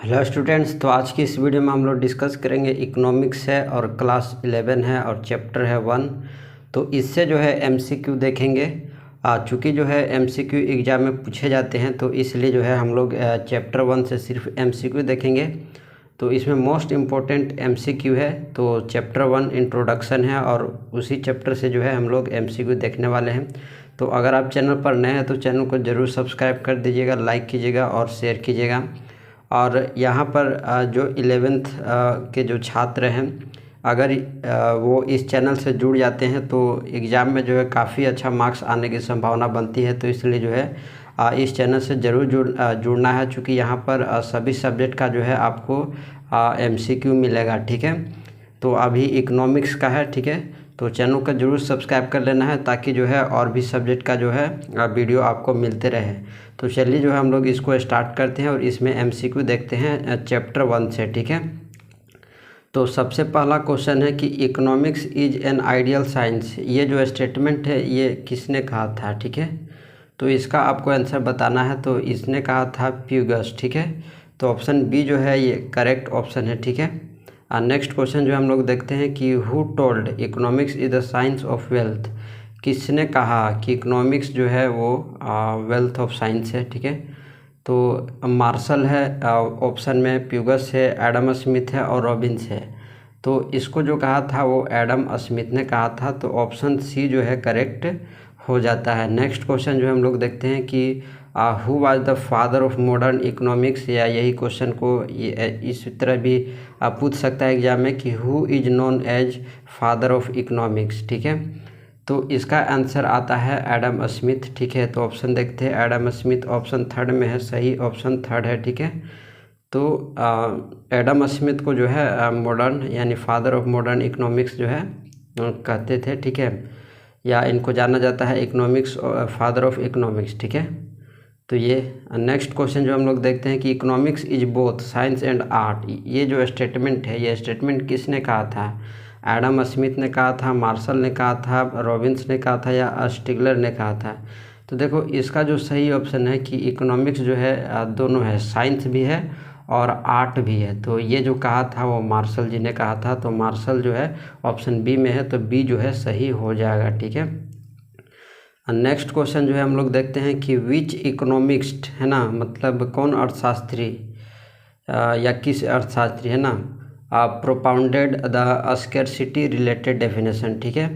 Hello students, तो आज की इस वीडियो में हम लोग डिस्कस करेंगे इकोनॉमिक्स है और क्लास 11 है और चैप्टर है 1। तो इससे जो है एमसीक्यू देखेंगे। चूँकि जो है एमसीक्यू एग्ज़ाम में पूछे जाते हैं, तो इसलिए जो है हम लोग चैप्टर 1 से सिर्फ एमसीक्यू देखेंगे। तो इसमें मोस्ट इम्पोर्टेंट एमसीक्यू है। तो चैप्टर 1 इंट्रोडक्शन है और उसी चैप्टर से जो है हम लोग एमसीक्यू देखने वाले हैं। तो अगर आप चैनल पर नए हैं तो चैनल को ज़रूर सब्सक्राइब कर दीजिएगा, लाइक कीजिएगा और शेयर कीजिएगा। और यहाँ पर जो 11th के जो छात्र हैं, अगर वो इस चैनल से जुड़ जाते हैं तो एग्ज़ाम में जो है काफ़ी अच्छा मार्क्स आने की संभावना बनती है। तो इसलिए जो है इस चैनल से ज़रूर जुड़ना है, चूँकि यहाँ पर सभी सब्जेक्ट का जो है आपको एमसीक्यू मिलेगा। ठीक है, तो अभी इकोनॉमिक्स का है। ठीक है, तो चैनल को ज़रूर सब्सक्राइब कर लेना है ताकि जो है और भी सब्जेक्ट का जो है वीडियो आपको मिलते रहे। तो चलिए जो है हम लोग इसको स्टार्ट करते हैं और इसमें एमसीक्यू देखते हैं चैप्टर 1 से। ठीक है, तो सबसे पहला क्वेश्चन है कि economics is an ideal science. ये जो स्टेटमेंट है ये किसने कहा था? ठीक है, तो इसका आपको आंसर बताना है। तो इसने कहा था प्यूगस। ठीक है, तो ऑप्शन बी जो है ये करेक्ट ऑप्शन है। ठीक है, नेक्स्ट क्वेश्चन जो हम लोग देखते हैं कि who told economics is the science of wealth. किसने कहा कि इकोनॉमिक्स जो है वो वेल्थ ऑफ साइंस है? ठीक है, तो मार्शल है ऑप्शन में, प्यूगस है, एडम स्मिथ है और रॉबिन्स है। तो इसको जो कहा था वो एडम स्मिथ ने कहा था, तो ऑप्शन सी जो है करेक्ट हो जाता है। नेक्स्ट क्वेश्चन जो हम लोग देखते हैं कि who was the father of modern economics, या यही क्वेश्चन को इस तरह भी पूछ सकता है एग्जाम में कि who is known as father of economics. ठीक है, तो इसका आंसर आता है एडम स्मिथ। ठीक है, तो ऑप्शन देखते हैं, एडम स्मिथ ऑप्शन थर्ड में है, सही ऑप्शन थर्ड है। ठीक है, तो एडम स्मिथ को जो है मॉडर्न यानी फादर ऑफ मॉडर्न इकोनॉमिक्स जो है कहते थे। ठीक है, या इनको जाना जाता है इकोनॉमिक्स फादर ऑफ इकोनॉमिक्स। ठीक है, तो ये नेक्स्ट क्वेश्चन जो हम लोग देखते हैं कि economics is both science and art. ये जो स्टेटमेंट है, ये स्टेटमेंट किसने कहा था? एडम स्मिथ ने कहा था, मार्शल ने कहा था, रॉबिन्स ने कहा था या स्टिगलर ने कहा था? तो देखो इसका जो सही ऑप्शन है कि इकोनॉमिक्स जो है दोनों है, साइंस भी है और आर्ट भी है। तो ये जो कहा था वो मार्शल जी ने कहा था, तो मार्शल जो है ऑप्शन बी में है, तो बी जो है सही हो जाएगा। ठीक है, नेक्स्ट क्वेश्चन जो है हम लोग देखते हैं कि विच इकोनॉमिस्ट है ना, मतलब कौन अर्थशास्त्री या किस अर्थशास्त्री है ना propounded the scarcity related definition. ठीक है,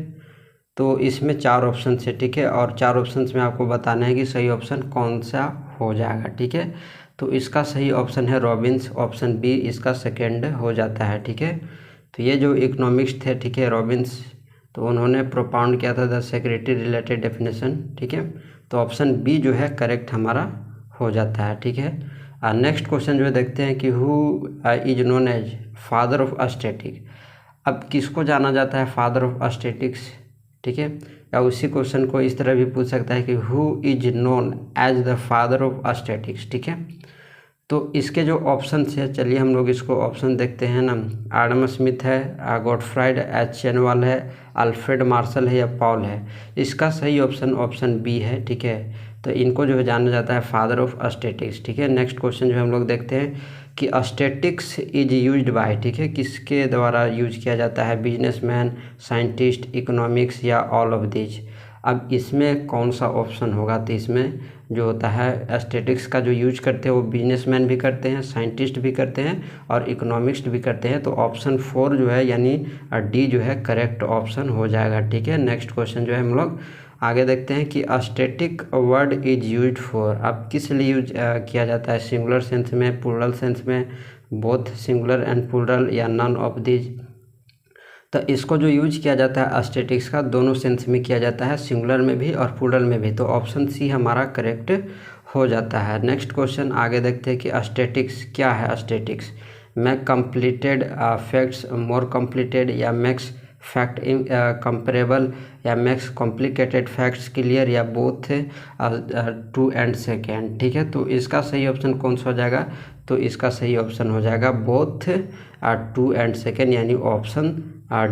तो इसमें 4 ऑप्शन है। ठीक है, और 4 ऑप्शन में आपको बताना है कि सही ऑप्शन कौन सा हो जाएगा। ठीक है, तो इसका सही ऑप्शन है रॉबिन्स, ऑप्शन बी इसका सेकेंड हो जाता है। ठीक है, तो ये जो इकोनॉमिक्स थे, ठीक है, रॉबिन्स, तो उन्होंने प्रोपाउंड किया था द सेक्रेटरी रिलेटेड डेफिनेशन। ठीक है, तो ऑप्शन बी जो है करेक्ट हमारा हो जाता है। ठीक है, नेक्स्ट क्वेश्चन जो है देखते हैं कि who is known as father of aesthetic. अब किसको जाना जाता है फादर ऑफ एस्थेटिक्स? ठीक है, या उसी क्वेश्चन को इस तरह भी पूछ सकता है कि who is known as the father of aesthetics. ठीक है, तो इसके जो ऑप्शन है, चलिए हम लोग इसको ऑप्शन देखते हैं ना। एडम स्मिथ है, गॉटफ्राइड एचेनवाल है, अल्फ्रेड मार्शल है या पॉल है? इसका सही ऑप्शन ऑप्शन बी है। ठीक है, तो इनको जो है जाना जाता है फादर ऑफ एस्थेटिक्स। ठीक है, नेक्स्ट क्वेश्चन जो हम लोग देखते हैं कि एस्थेटिक्स इज यूज्ड बाय। ठीक है, किसके द्वारा यूज किया जाता है? बिजनेसमैन, साइंटिस्ट, इकोनॉमिक्स या ऑल ऑफ दिस? अब इसमें कौन सा ऑप्शन होगा? तो इसमें जो होता है एस्थेटिक्स का जो यूज करते हैं वो बिजनेसमैन भी करते हैं, साइंटिस्ट भी करते हैं और इकोनॉमिस्ट भी करते हैं। तो ऑप्शन 4 जो है यानी डी जो है करेक्ट ऑप्शन हो जाएगा। ठीक है, नेक्स्ट क्वेश्चन जो है हम लोग आगे देखते हैं कि aesthetic word is used for. अब किस लिए यूज किया जाता है? सिंगुलर सेंस में, प्लूरल सेंस में, बोथ सिंगुलर एंड प्लूरल या नन ऑफ दिस? तो इसको जो यूज किया जाता है एस्थेटिक्स का दोनों सेंस में किया जाता है, सिंगुलर में भी और प्लूरल में भी। तो ऑप्शन सी हमारा करेक्ट हो जाता है। नेक्स्ट क्वेश्चन आगे देखते हैं कि एस्थेटिक्स क्या है? एस्थेटिक्स मेक कंप्लीटेड फैक्ट्स मोर कंप्लीटेड, या मेक्स फैक्ट कंपेरेबल, या मेक्स कॉम्प्लिकेटेड फैक्ट्स क्लियर, या बोथ टू एंड सेकेंड। ठीक है, तो इसका सही ऑप्शन कौन सा हो जाएगा? तो इसका सही ऑप्शन हो जाएगा बोथ टू एंड सेकेंड, यानी ऑप्शन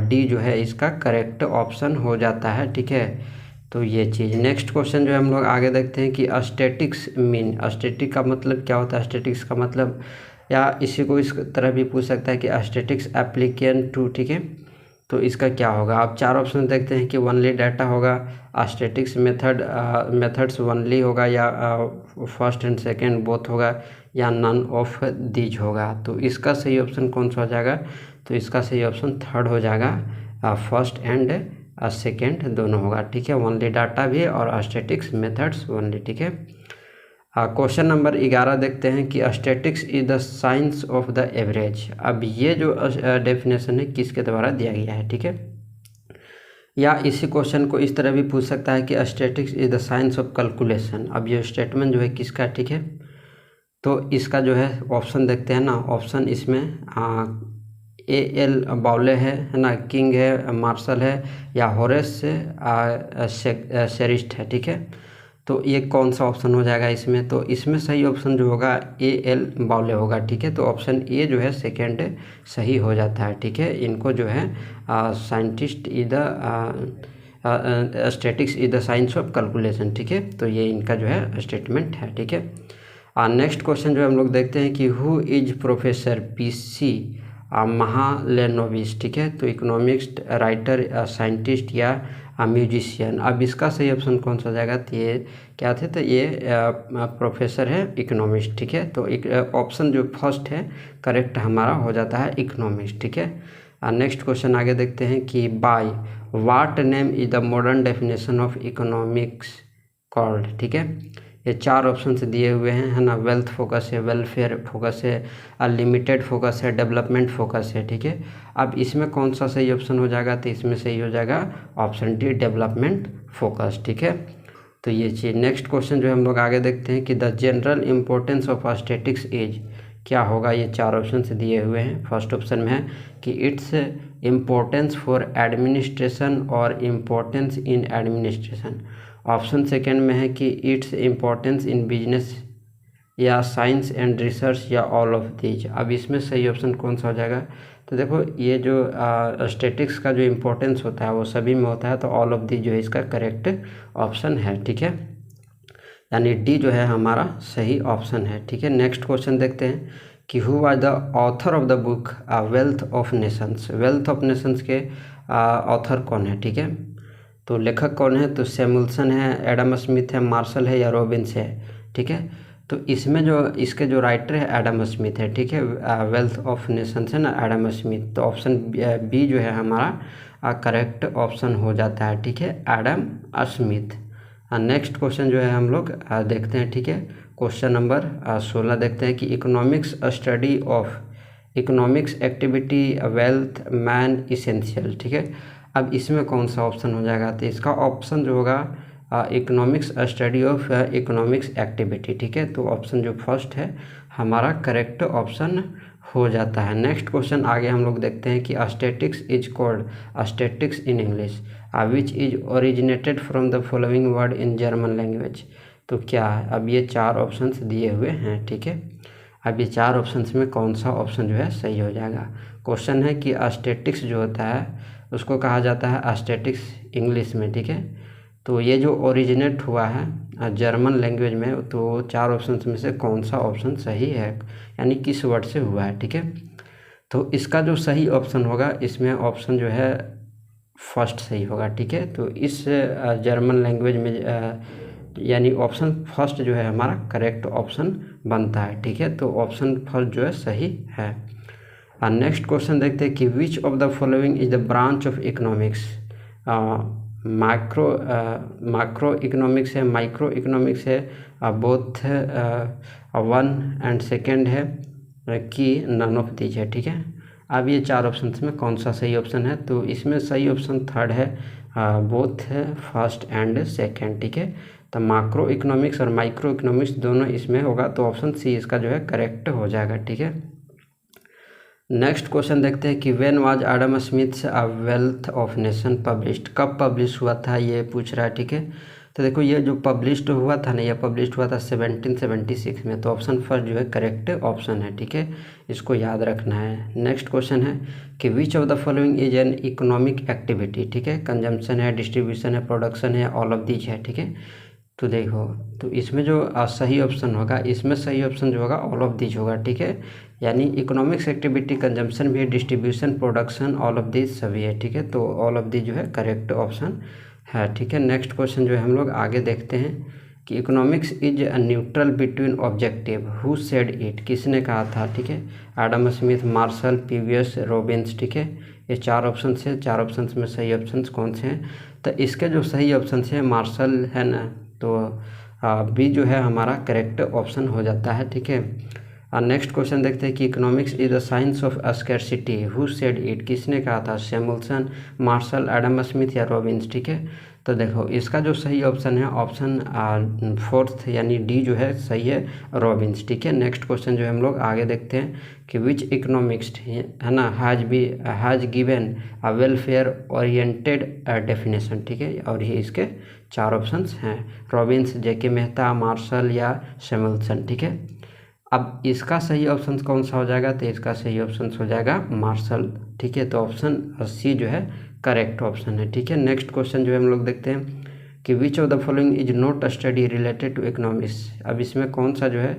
डी जो है इसका करेक्ट ऑप्शन हो जाता है। ठीक है, तो ये चीज़। नेक्स्ट क्वेश्चन जो है हम लोग आगे देखते हैं कि एस्थेटिक्स मीन, एस्थेटिक का मतलब क्या होता है? एस्थेटिक्स का मतलब या इसी को इस तरह भी पूछ सकता है कि एस्थेटिक्स एप्लीकेशन टू, ठीक है। तो इसका क्या होगा, आप 4 ऑप्शन देखते हैं कि ओनली डाटा होगा, एस्थेटिक्स मेथड्स ओनली होगा, या फर्स्ट एंड सेकंड बोथ होगा, या नन ऑफ दीज होगा। तो इसका सही ऑप्शन कौन सा हो जाएगा, तो इसका सही ऑप्शन थर्ड हो जाएगा, फर्स्ट एंड सेकंड दोनों होगा, ठीक है। ओनली डाटा भी और एस्थेटिक्स मेथड्स ओनली, ठीक है। क्वेश्चन नंबर 11 देखते हैं कि aesthetics is the science of the average. अब ये जो डेफिनेशन है किसके द्वारा दिया गया है, ठीक है। या इसी क्वेश्चन को इस तरह भी पूछ सकता है कि aesthetics is the science of calculation. अब ये स्टेटमेंट जो है किसका, ठीक है। तो इसका जो है ऑप्शन देखते हैं ना, ऑप्शन इसमें A.L. बाउले है ना, किंग है, मार्शल है, या होरेस शेरिस्ट है, ठीक है। तो ये कौन सा ऑप्शन हो जाएगा इसमें, तो इसमें सही ऑप्शन जो होगा A.L. बाउले होगा, ठीक है। तो ऑप्शन ए जो है सेकेंड सही हो जाता है, ठीक है। इनको जो है scientist is the statics is the science of calculation, ठीक है। तो ये इनका जो है स्टेटमेंट है, ठीक है। नेक्स्ट क्वेश्चन जो हम लोग देखते हैं कि हु इज प्रोफेसर P.C. महालेनोविच, ठीक है। तो इकोनॉमिक्स राइटर, साइंटिस्ट, या म्यूजिशियन। अब इसका सही ऑप्शन कौन सा जाएगा, तो ये क्या थे, तो ये प्रोफेसर है इकोनॉमिस्ट, ठीक है। तो एक ऑप्शन जो फर्स्ट है करेक्ट हमारा हो जाता है इकोनॉमिस्ट, ठीक है। नेक्स्ट क्वेश्चन आगे देखते हैं कि by what name is the modern definition of economics called, ठीक है। ये 4 ऑप्शंस दिए हुए हैं, है ना। वेल्थ फोकस है, वेलफेयर फोकस है, अनलिमिटेड फोकस है, डेवलपमेंट फोकस है, ठीक है। अब इसमें कौन सा सही ऑप्शन हो जाएगा, तो इसमें सही हो जाएगा ऑप्शन डी, डेवलपमेंट फोकस, ठीक है। तो ये चीज़ नेक्स्ट क्वेश्चन जो हम लोग आगे देखते हैं कि the general importance of aesthetics is, क्या होगा। ये 4 ऑप्शन से दिए हुए हैं। फर्स्ट ऑप्शन में है कि इट्स इम्पोर्टेंस फॉर एडमिनिस्ट्रेशन और importance in administration. Option second में है कि इट्स इम्पोर्टेंस इन बिजनेस, या साइंस एंड रिसर्च, या ऑल ऑफ दीज। अब इसमें सही ऑप्शन कौन सा हो जाएगा, तो देखो ये जो स्टैटिक्स का जो इम्पोर्टेंस होता है वो सभी में होता है, तो ऑल ऑफ दीज जो है इसका करेक्ट ऑप्शन है, ठीक है। यानी डी जो है हमारा सही ऑप्शन है, ठीक है। नेक्स्ट क्वेश्चन देखते हैं कि who was the author of the book wealth of Nations. Wealth of Nations के ऑथर कौन है, ठीक है। तो लेखक कौन है, तो सैमुअल्सन है, एडम स्मिथ है, मार्शल है, या रॉबिन्स है, ठीक है। तो इसमें जो इसके जो राइटर है एडम स्मिथ है, ठीक है। वेल्थ ऑफ नेशंस है ना, एडम स्मिथ। तो ऑप्शन बी जो है हमारा करेक्ट ऑप्शन हो जाता है, ठीक है, एडम स्मिथ। नेक्स्ट क्वेश्चन जो है हम लोग देखते हैं, ठीक है। क्वेश्चन नंबर 16 देखते हैं कि economics study of economics activity wealth man essential, ठीक है। अब इसमें कौन सा ऑप्शन हो जाएगा, तो इसका ऑप्शन जो होगा economics study of economics activity, ठीक है। तो ऑप्शन जो फर्स्ट है हमारा करेक्ट ऑप्शन हो जाता है। नेक्स्ट क्वेश्चन आगे हम लोग देखते हैं कि aesthetics is called aesthetics in English which is originated from the following word in German language. तो क्या है, अब ये 4 ऑप्शंस दिए हुए हैं, ठीक है। अब ये 4 ऑप्शंस में कौन सा ऑप्शन जो है सही हो जाएगा। क्वेश्चन है कि एस्थेटिक्स जो होता है उसको कहा जाता है एस्थेटिक्स इंग्लिश में, ठीक है। तो ये जो ओरिजिनेट हुआ है जर्मन लैंग्वेज में, तो 4 ऑप्शंस में से कौन सा ऑप्शन सही है, यानी किस वर्ड से हुआ है, ठीक है। तो इसका जो सही ऑप्शन होगा इसमें ऑप्शन जो है फर्स्ट सही होगा, ठीक है। तो इस जर्मन लैंग्वेज में यानी ऑप्शन फर्स्ट जो है हमारा करेक्ट ऑप्शन बनता है, ठीक है। तो ऑप्शन फर्स्ट जो है सही है। नेक्स्ट क्वेश्चन देखते हैं कि which of the following is the branch of economics. Micro economics है, माइक्रो इकोनॉमिक्स है, बोथ वन एंड सेकेंड है, कि नन ऑफ दीज है, ठीक है। अब ये 4 ऑप्शन में कौन सा सही ऑप्शन है, तो इसमें सही ऑप्शन थर्ड है, बोथ है फर्स्ट एंड सेकेंड, ठीक है। तो माइक्रो इकोनॉमिक्स और माइक्रो इकोनॉमिक्स दोनों इसमें होगा, तो ऑप्शन सी इसका जो है करेक्ट हो जाएगा, ठीक है। नेक्स्ट क्वेश्चन देखते हैं कि when was Adam Smiths a wealth of nation published. कब पब्लिश हुआ था ये पूछ रहा है, ठीक है। तो देखो ये जो पब्लिश्ड हुआ था ना, ये पब्लिश्ड हुआ था 1776 में। तो ऑप्शन फर्स्ट जो है करेक्ट ऑप्शन है, ठीक है। इसको याद रखना है। नेक्स्ट क्वेश्चन है कि which of the following is an economic activity, ठीक है। कंजम्पशन है, डिस्ट्रीब्यूशन है, प्रोडक्शन है, ऑल ऑफ दीज है, ठीक है। तो देखो तो इसमें जो सही ऑप्शन होगा, इसमें सही ऑप्शन जो होगा ऑल ऑफ दीज होगा, ठीक है। यानी इकोनॉमिक्स एक्टिविटी कंजम्पशन भी है, distribution, production, all of this सभी है, ठीक है। तो ऑल ऑफ दिस जो है करेक्ट ऑप्शन है, ठीक है। नेक्स्ट क्वेश्चन जो है हम लोग आगे देखते हैं कि economics is a neutral between objective, who said it, किसने कहा था, ठीक है। Adam Smith, Marshall, PVS, Robbins, ठीक है। ये 4 ऑप्शन है, 4 ऑप्शन में सही ऑप्शन कौन से हैं? तो इसके जो सही ऑप्शन है मार्शल है ना, तो बी जो है हमारा करेक्ट ऑप्शन हो जाता है, ठीक है। नेक्स्ट क्वेश्चन देखते हैं कि economics is the science of scarcity, who said it, किसने कहा था? सैमुअल्सन, मार्शल, एडम स्मिथ या रॉबिन्स, ठीक है। तो देखो इसका जो सही ऑप्शन है ऑप्शन 4 यानी डी जो है सही है, रॉबिन्स, ठीक है। नेक्स्ट क्वेश्चन जो है हम लोग आगे देखते हैं कि विच इकोनॉमिक्स है ना has given a welfare oriented definition, ठीक है। और ये इसके 4 ऑप्शंस हैं, रॉबिन्स, जेके मेहता, मार्शल या सैमुअल्सन, ठीक है। अब इसका सही ऑप्शन कौन सा हो जाएगा? तो इसका सही ऑप्शन हो जाएगा मार्शल, ठीक है। तो ऑप्शन सी जो है करेक्ट ऑप्शन है, ठीक है। नेक्स्ट क्वेश्चन जो है हम लोग देखते हैं कि which of the following is not a study related to economics. अब इसमें कौन सा जो है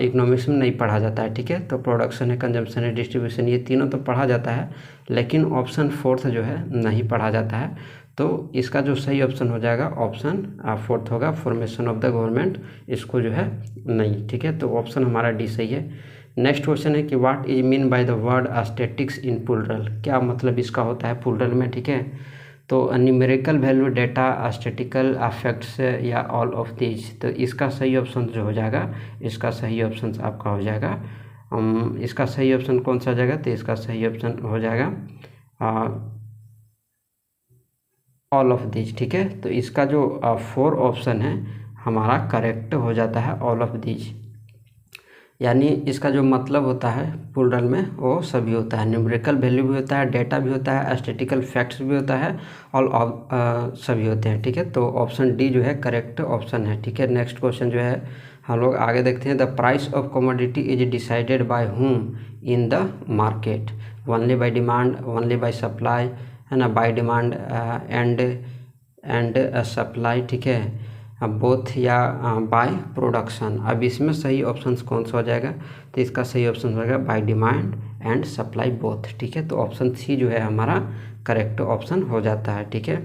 इकोनॉमिक्स में नहीं पढ़ा जाता है, ठीक है। तो प्रोडक्शन है, कंजम्पशन है, डिस्ट्रीब्यूशन, ये तीनों तो पढ़ा जाता है, लेकिन ऑप्शन 4 जो है नहीं पढ़ा जाता है। तो इसका जो सही ऑप्शन हो जाएगा ऑप्शन 4 होगा, फॉर्मेशन ऑफ द गवर्नमेंट, इसको जो है नहीं, ठीक है। तो ऑप्शन हमारा डी सही है। नेक्स्ट क्वेश्चन है कि what is mean by the word statics in plural, क्या मतलब इसका होता है प्लूरल में, ठीक है। तो numerical value, data, statistical facts या ऑल ऑफ दीज। तो इसका सही ऑप्शन जो हो जाएगा, इसका सही ऑप्शन आपका हो जाएगा इसका सही ऑप्शन कौन सा हो जाएगा? तो इसका सही ऑप्शन हो जाएगा ऑल ऑफ दीज, ठीक है। तो इसका जो 4 ऑप्शन है हमारा करेक्ट हो जाता है, ऑल ऑफ दीज। यानी इसका जो मतलब होता है प्लूरल में वो सभी होता है, न्यूमेरिकल वैल्यू भी होता है, डेटा भी होता है, स्टैटिकल फैक्ट्स भी होता है, और सभी होते हैं, ठीक है। तो ऑप्शन डी जो है करेक्ट ऑप्शन है, ठीक है। नेक्स्ट क्वेश्चन जो है हम लोग आगे देखते हैं, the price of commodity is decided by whom in the market, only by demand, only by supply, है ना, बाय डिमांड एंड सप्लाई, ठीक है, बोथ या बाय प्रोडक्शन। अब इसमें सही ऑप्शन कौन सा हो जाएगा? तो इसका सही ऑप्शन हो जाएगा by demand and supply both, ठीक है। तो ऑप्शन सी जो है हमारा करेक्ट ऑप्शन हो जाता है, ठीक है।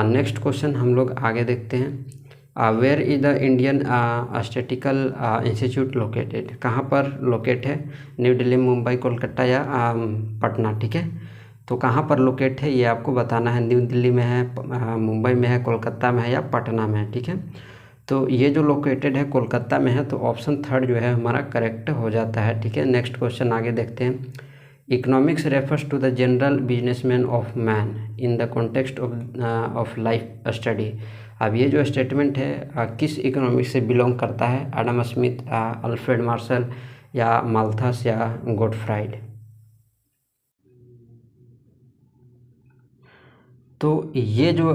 नेक्स्ट क्वेश्चन हम लोग आगे देखते हैं, where is the Indian statical institute located, कहाँ पर लोकेट है? न्यू दिल्ली, मुंबई, कोलकाता या पटना, ठीक है। तो कहाँ पर लोकेट है ये आपको बताना है, न्यू दिल्ली में है, मुंबई में है, कोलकाता में है या पटना में है, ठीक है। तो ये जो लोकेटेड है कोलकाता में है, तो ऑप्शन 3 जो है हमारा करेक्ट हो जाता है, ठीक है। नेक्स्ट क्वेश्चन आगे देखते हैं, economics refers to the general businessman of man in the context of life study. अब ये जो स्टेटमेंट है किस इकोनॉमिक्स से बिलोंग करता है? एडम स्मिथ, अल्फ्रेड मार्शल या माल्थस या गॉटफ्राइड। तो ये जो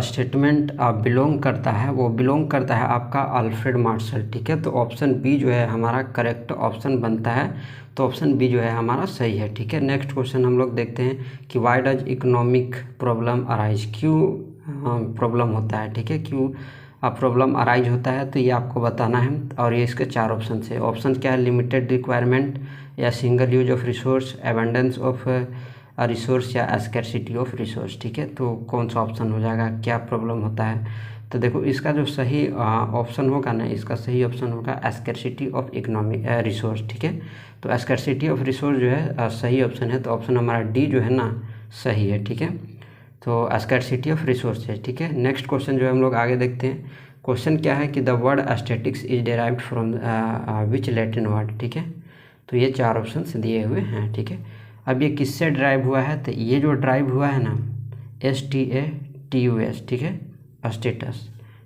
स्टेटमेंट बिलोंग करता है वो बिलोंग करता है आपका अल्फ्रेड मार्शल, ठीक है। तो ऑप्शन बी जो है हमारा करेक्ट ऑप्शन बनता है, तो ऑप्शन बी जो है हमारा सही है, ठीक है। नेक्स्ट क्वेश्चन हम लोग देखते हैं कि why does economic problem arise, क्यों प्रॉब्लम होता है, ठीक है, क्यों प्रॉब्लम अराइज होता है, तो ये आपको बताना है। और ये इसके 4 ऑप्शन है। ऑप्शन क्या है? लिमिटेड रिक्वायरमेंट या single use of resource, abundance of resource या स्कैरसिटी ऑफ रिसोर्स, ठीक है। तो कौन सा ऑप्शन हो जाएगा, क्या प्रॉब्लम होता है? तो देखो इसका जो सही ऑप्शन होगा ना, इसका सही ऑप्शन होगा स्कैरसिटी ऑफ इकोनॉमिक रिसोर्स, ठीक है। तो स्कैरसिटी ऑफ रिसोर्स जो है सही ऑप्शन है, तो ऑप्शन हमारा डी जो है ना सही है, ठीक है। तो स्कैरसिटी ऑफ रिसोर्स है, ठीक है। नेक्स्ट क्वेश्चन जो है हम लोग आगे देखते हैं, क्वेश्चन क्या है कि the word statics is derived from which Latin word, ठीक है। तो ये 4 ऑप्शन दिए हुए हैं, ठीक है। अब ये किससे ड्राइव हुआ है? तो ये जो ड्राइव हुआ है ना STATUS, ठीक है, स्टेटस,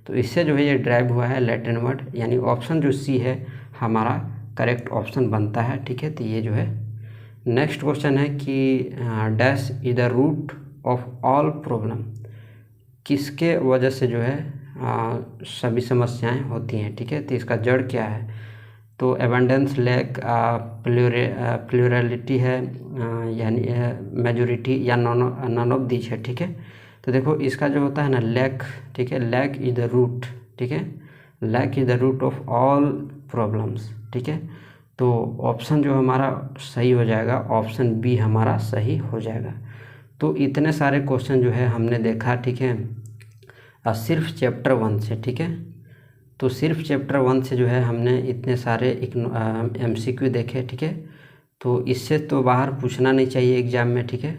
तो इससे जो है ये ड्राइव हुआ है लैटिन वर्ड, यानी ऑप्शन जो सी है हमारा करेक्ट ऑप्शन बनता है, ठीक है। तो ये जो है नेक्स्ट क्वेश्चन है कि dash is the root of all problem, किसके वजह से जो है सभी समस्याएं होती हैं, ठीक है। तो इसका जड़ क्या है? तो एबंडेंस, लैक, प्लूरलिटी है, यानी मेजोरिटी या नॉन ऑफ दीज है, ठीक है। तो देखो इसका जो होता है ना लैक, ठीक है, लैक इज द रूट, ठीक है, lack is the root of all problems, ठीक है। तो ऑप्शन जो हमारा सही हो जाएगा, ऑप्शन बी हमारा सही हो जाएगा। तो इतने सारे क्वेश्चन जो है हमने देखा, ठीक है, सिर्फ चैप्टर 1 से, ठीक है। तो सिर्फ चैप्टर 1 से जो है हमने इतने सारे MCQ देखे, ठीक है। तो इससे तो बाहर पूछना नहीं चाहिए एग्ज़ाम में, ठीक है।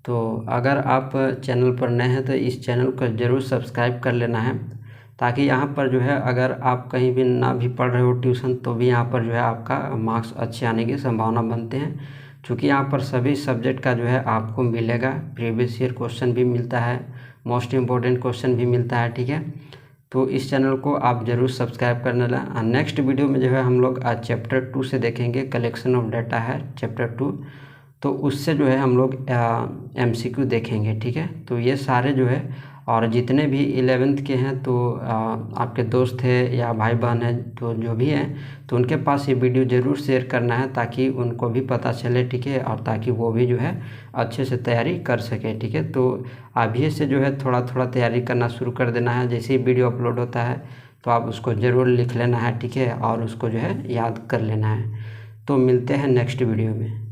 तो अगर आप चैनल पर नए हैं तो इस चैनल को ज़रूर सब्सक्राइब कर लेना है, ताकि यहाँ पर जो है अगर आप कहीं भी ना भी पढ़ रहे हो ट्यूशन, तो भी यहाँ पर जो है आपका मार्क्स अच्छे आने की संभावना बनते हैं। क्योंकि यहाँ पर सभी सब्जेक्ट का जो है आपको मिलेगा, प्रीवियस ईयर क्वेश्चन भी मिलता है, मोस्ट इम्पोर्टेंट क्वेश्चन भी मिलता है, ठीक है। तो इस चैनल को आप ज़रूर सब्सक्राइब करने ला। नेक्स्ट वीडियो में जो है हम लोग आज चैप्टर 2 से देखेंगे, कलेक्शन ऑफ डाटा है चैप्टर 2। तो उससे जो है हम लोग MCQ देखेंगे, ठीक है। तो ये सारे जो है, और जितने भी 11th के हैं तो आपके दोस्त है या भाई बहन है, तो जो भी हैं, तो उनके पास ये वीडियो ज़रूर शेयर करना है, ताकि उनको भी पता चले, ठीक है, और ताकि वो भी जो है अच्छे से तैयारी कर सके, ठीक है। तो अभी से जो है थोड़ा थोड़ा तैयारी करना शुरू कर देना है। जैसे ही वीडियो अपलोड होता है तो आप उसको ज़रूर लिख लेना है, ठीक है, और उसको जो है याद कर लेना है। तो मिलते हैं नेक्स्ट वीडियो में।